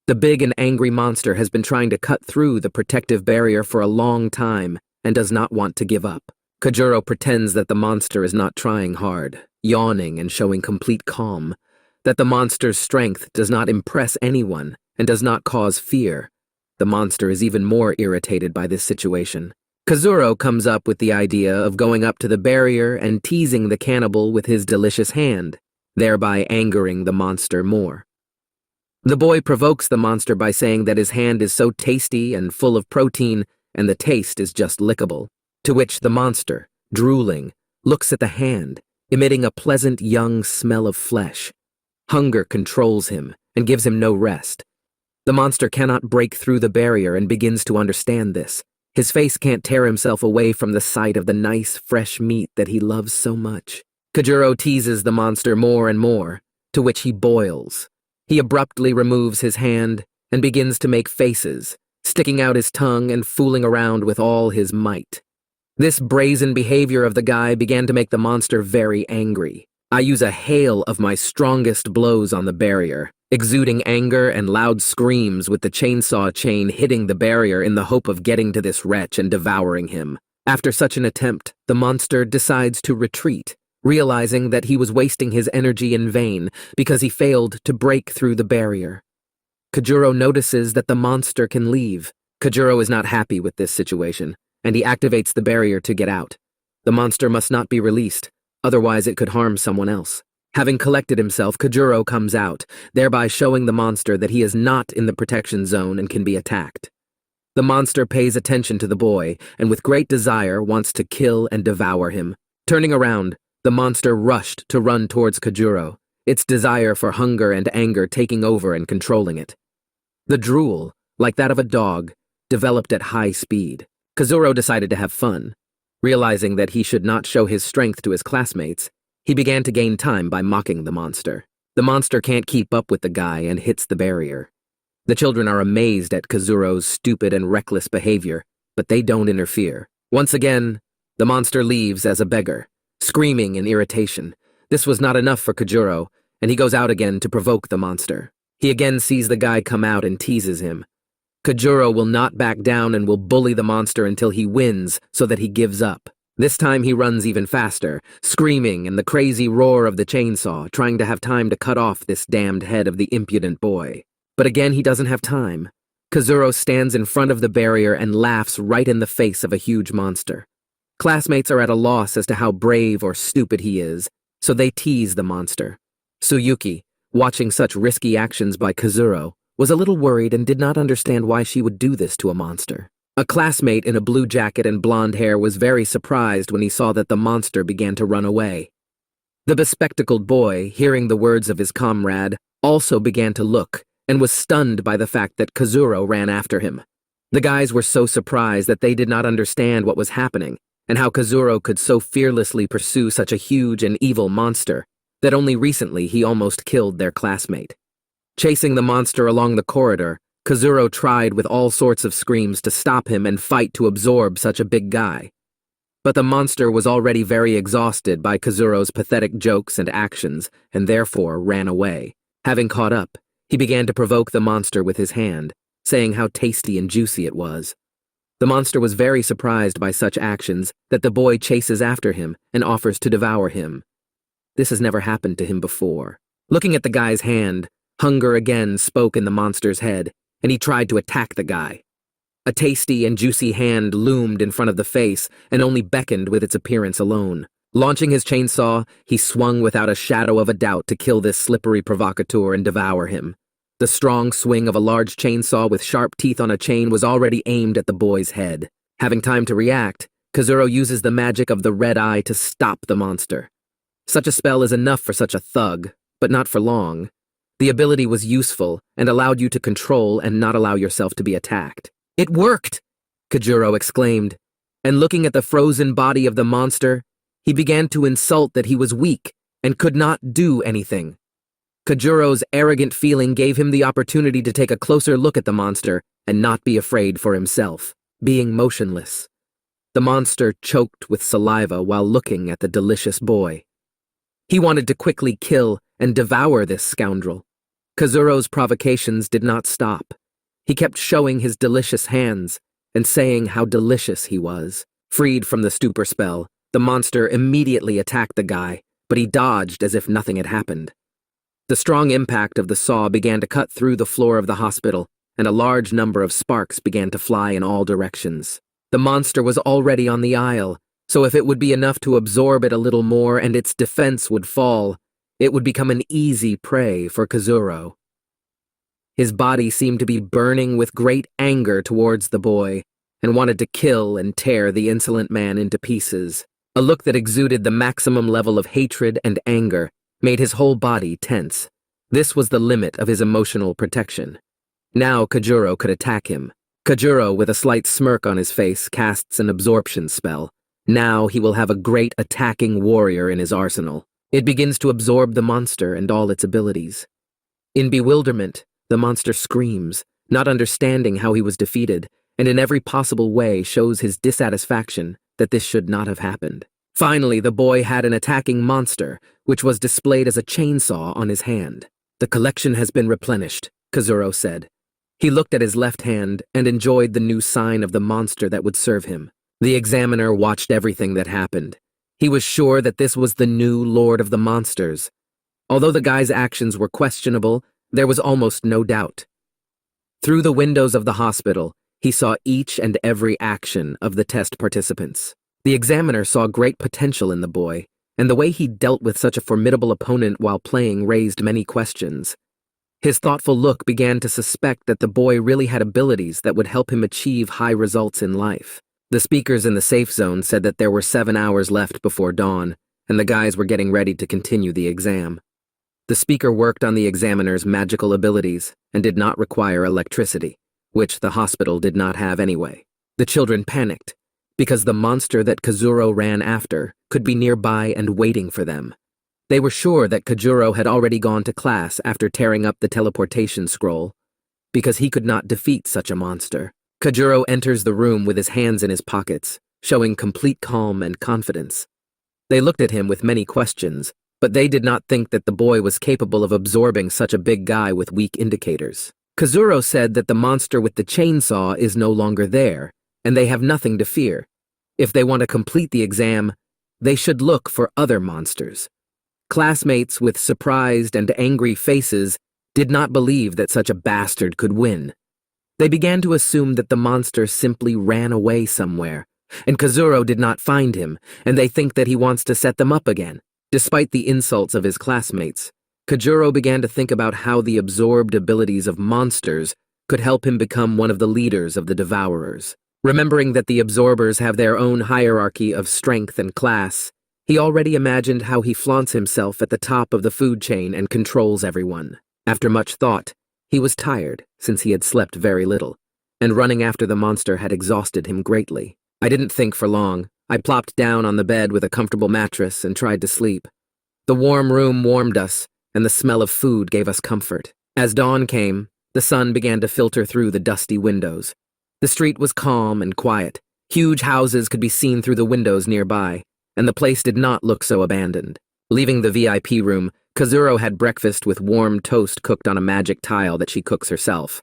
The big and angry monster has been trying to cut through the protective barrier for a long time and does not want to give up. Kajuro pretends that the monster is not trying hard, yawning and showing complete calm, that the monster's strength does not impress anyone, and does not cause fear. The monster is even more irritated by this situation. Kazuro comes up with the idea of going up to the barrier and teasing the cannibal with his delicious hand, thereby angering the monster more. The boy provokes the monster by saying that his hand is so tasty and full of protein and the taste is just lickable, to which the monster, drooling, looks at the hand, emitting a pleasant young smell of flesh. Hunger controls him and gives him no rest. The monster cannot break through the barrier and begins to understand this. His face can't tear himself away from the sight of the nice, fresh meat that he loves so much. Kajuro teases the monster more and more, to which he boils. He abruptly removes his hand and begins to make faces, sticking out his tongue and fooling around with all his might. This brazen behavior of the guy began to make the monster very angry. I use a hail of my strongest blows on the barrier, exuding anger and loud screams with the chainsaw chain hitting the barrier in the hope of getting to this wretch and devouring him. After such an attempt, the monster decides to retreat, realizing that he was wasting his energy in vain because he failed to break through the barrier. Kajuro notices that the monster can leave. Kajuro is not happy with this situation, and he activates the barrier to get out. The monster must not be released, otherwise it could harm someone else. Having collected himself, Kajuro comes out, thereby showing the monster that he is not in the protection zone and can be attacked. The monster pays attention to the boy, and with great desire wants to kill and devour him. Turning around, the monster rushed to run towards Kajuro, its desire for hunger and anger taking over and controlling it. The drool, like that of a dog, developed at high speed. Kazuro decided to have fun. Realizing that he should not show his strength to his classmates, he began to gain time by mocking the monster. The monster can't keep up with the guy and hits the barrier. The children are amazed at Kazuro's stupid and reckless behavior, but they don't interfere. Once again, the monster leaves as a beggar, screaming in irritation. This was not enough for Kajuro, and he goes out again to provoke the monster. He again sees the guy come out and teases him. Kajuro will not back down and will bully the monster until he wins so that he gives up. This time he runs even faster, screaming in the crazy roar of the chainsaw, trying to have time to cut off this damned head of the impudent boy. But again he doesn't have time. Kazuro stands in front of the barrier and laughs right in the face of a huge monster. Classmates are at a loss as to how brave or stupid he is, so they tease the monster. Tsuyuki, watching such risky actions by Kazuro, was a little worried and did not understand why she would do this to a monster. A classmate in a blue jacket and blonde hair was very surprised when he saw that the monster began to run away. The bespectacled boy, hearing the words of his comrade, also began to look and was stunned by the fact that Kazuro ran after him. The guys were so surprised that they did not understand what was happening and how Kazuro could so fearlessly pursue such a huge and evil monster that only recently he almost killed their classmate. Chasing the monster along the corridor, Kazuro tried with all sorts of screams to stop him and fight to absorb such a big guy. But the monster was already very exhausted by Kazuro's pathetic jokes and actions, and therefore ran away. Having caught up, he began to provoke the monster with his hand, saying how tasty and juicy it was. The monster was very surprised by such actions that the boy chases after him and offers to devour him. This has never happened to him before. Looking at the guy's hand, hunger again spoke in the monster's head, and he tried to attack the guy. A tasty and juicy hand loomed in front of the face and only beckoned with its appearance alone. Launching his chainsaw, he swung without a shadow of a doubt to kill this slippery provocateur and devour him. The strong swing of a large chainsaw with sharp teeth on a chain was already aimed at the boy's head. Having time to react, Kazuro uses the magic of the red eye to stop the monster. Such a spell is enough for such a thug, but not for long. The ability was useful and allowed you to control and not allow yourself to be attacked. "It worked!" Kajuro exclaimed, and looking at the frozen body of the monster, he began to insult that he was weak and could not do anything. Kajuro's arrogant feeling gave him the opportunity to take a closer look at the monster and not be afraid for himself, being motionless. The monster choked with saliva while looking at the delicious boy. He wanted to quickly kill and devour this scoundrel. Kazuro's provocations did not stop. He kept showing his delicious hands and saying how delicious he was. Freed from the stupor spell, the monster immediately attacked the guy, but he dodged as if nothing had happened. The strong impact of the saw began to cut through the floor of the hospital, and a large number of sparks began to fly in all directions. The monster was already on the aisle, so if it would be enough to absorb it a little more and its defense would fall, it would become an easy prey for Kazuro. His body seemed to be burning with great anger towards the boy, and wanted to kill and tear the insolent man into pieces. A look that exuded the maximum level of hatred and anger made his whole body tense. This was the limit of his emotional protection. Now Kajuro could attack him. Kajuro, with a slight smirk on his face, casts an absorption spell. Now he will have a great attacking warrior in his arsenal. It begins to absorb the monster and all its abilities. In bewilderment, the monster screams, not understanding how he was defeated, and in every possible way shows his dissatisfaction that this should not have happened. Finally, the boy had an attacking monster, which was displayed as a chainsaw on his hand. "The collection has been replenished," Kazuro said. He looked at his left hand and enjoyed the new sign of the monster that would serve him. The examiner watched everything that happened. He was sure that this was the new Lord of the Monsters. Although the guy's actions were questionable, there was almost no doubt. Through the windows of the hospital, he saw each and every action of the test participants. The examiner saw great potential in the boy, and the way he dealt with such a formidable opponent while playing raised many questions. His thoughtful look began to suspect that the boy really had abilities that would help him achieve high results in life. The speakers in the safe zone said that there were 7 hours left before dawn, and the guys were getting ready to continue the exam. The speaker worked on the examiner's magical abilities and did not require electricity, which the hospital did not have anyway. The children panicked, because the monster that Kazuro ran after could be nearby and waiting for them. They were sure that Kajuro had already gone to class after tearing up the teleportation scroll, because he could not defeat such a monster. Kajuro enters the room with his hands in his pockets, showing complete calm and confidence. They looked at him with many questions, but they did not think that the boy was capable of absorbing such a big guy with weak indicators. Kazuro said that the monster with the chainsaw is no longer there, and they have nothing to fear. If they want to complete the exam, they should look for other monsters. Classmates with surprised and angry faces did not believe that such a bastard could win. They began to assume that the monster simply ran away somewhere, and Kazuro did not find him, and they think that he wants to set them up again. Despite the insults of his classmates, Kajuro began to think about how the absorbed abilities of monsters could help him become one of the leaders of the Devourers. Remembering that the Absorbers have their own hierarchy of strength and class, he already imagined how he flaunts himself at the top of the food chain and controls everyone. After much thought, he was tired, since he had slept very little, and running after the monster had exhausted him greatly. I didn't think for long. I plopped down on the bed with a comfortable mattress and tried to sleep. The warm room warmed us, and the smell of food gave us comfort. As dawn came, the sun began to filter through the dusty windows. The street was calm and quiet. Huge houses could be seen through the windows nearby, and the place did not look so abandoned. Leaving the VIP room, Kazuro had breakfast with warm toast cooked on a magic tile that she cooks herself.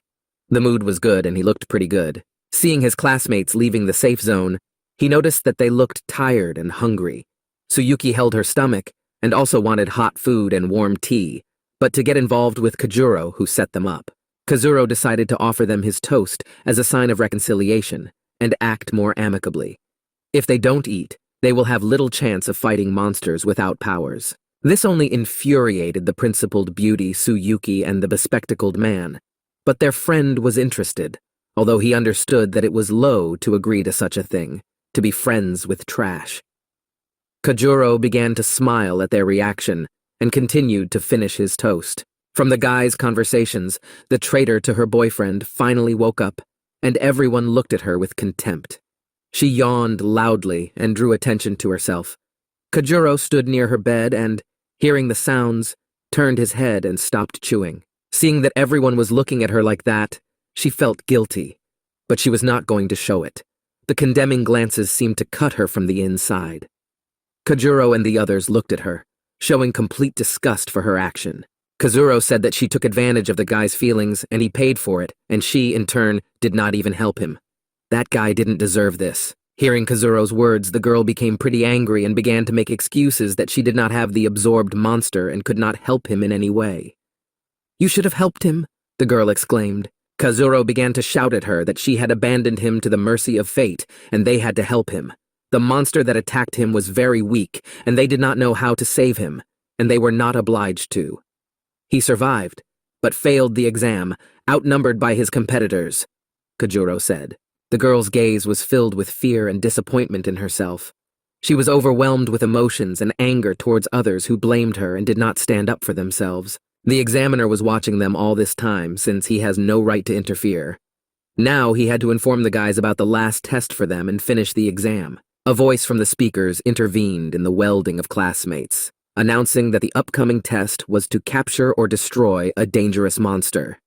The mood was good and he looked pretty good. Seeing his classmates leaving the safe zone, he noticed that they looked tired and hungry. Tsuyuki held her stomach and also wanted hot food and warm tea, but to get involved with Kajuro, who set them up. Kazuro decided to offer them his toast as a sign of reconciliation and act more amicably. If they don't eat, they will have little chance of fighting monsters without powers. This only infuriated the principled beauty Tsuyuki and the bespectacled man, but their friend was interested, although he understood that it was low to agree to such a thing, to be friends with trash. Kajuro began to smile at their reaction and continued to finish his toast. From the guys' conversations, the traitor to her boyfriend finally woke up, and everyone looked at her with contempt. She yawned loudly and drew attention to herself. Kajuro stood near her bed and, hearing the sounds, turned his head and stopped chewing. Seeing that everyone was looking at her like that, she felt guilty, but she was not going to show it. The condemning glances seemed to cut her from the inside. Kajuro and the others looked at her, showing complete disgust for her action. Kazuro said that she took advantage of the guy's feelings and he paid for it, and she, in turn, did not even help him. That guy didn't deserve this. Hearing Kazuro's words, the girl became pretty angry and began to make excuses that she did not have the absorbed monster and could not help him in any way. "You should have helped him," the girl exclaimed. Kazuro began to shout at her that she had abandoned him to the mercy of fate, and they had to help him. The monster that attacked him was very weak, and they did not know how to save him, and they were not obliged to. He survived, but failed the exam, outnumbered by his competitors, Kajuro said. The girl's gaze was filled with fear and disappointment in herself. She was overwhelmed with emotions and anger towards others who blamed her and did not stand up for themselves. The examiner was watching them all this time, since he has no right to interfere. Now he had to inform the guys about the last test for them and finish the exam. A voice from the speakers intervened in the welding of classmates, announcing that the upcoming test was to capture or destroy a dangerous monster.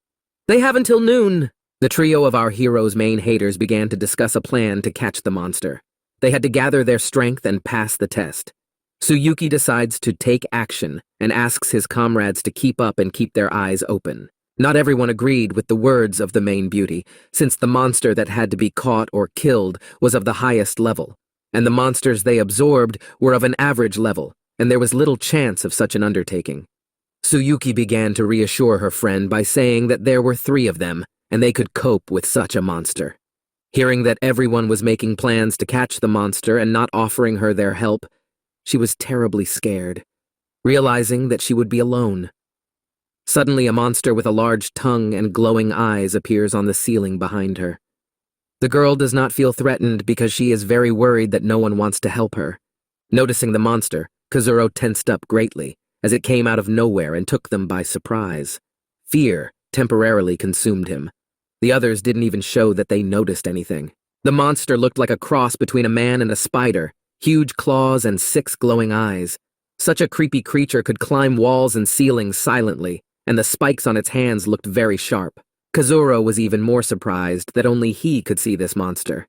"They have until noon." The trio of our hero's main haters began to discuss a plan to catch the monster. They had to gather their strength and pass the test. Tsuyuki decides to take action and asks his comrades to keep up and keep their eyes open. Not everyone agreed with the words of the main beauty, since the monster that had to be caught or killed was of the highest level, and the monsters they absorbed were of an average level, and there was little chance of such an undertaking. Tsuyuki began to reassure her friend by saying that there were 3 of them, and they could cope with such a monster. Hearing that everyone was making plans to catch the monster and not offering her their help, she was terribly scared, realizing that she would be alone. Suddenly, a monster with a large tongue and glowing eyes appears on the ceiling behind her. The girl does not feel threatened because she is very worried that no one wants to help her. Noticing the monster, Kazuro tensed up greatly, as it came out of nowhere and took them by surprise. Fear temporarily consumed him. The others didn't even show that they noticed anything. The monster looked like a cross between a man and a spider, huge claws and 6 glowing eyes. Such a creepy creature could climb walls and ceilings silently, and the spikes on its hands looked very sharp. Kazuro was even more surprised that only he could see this monster.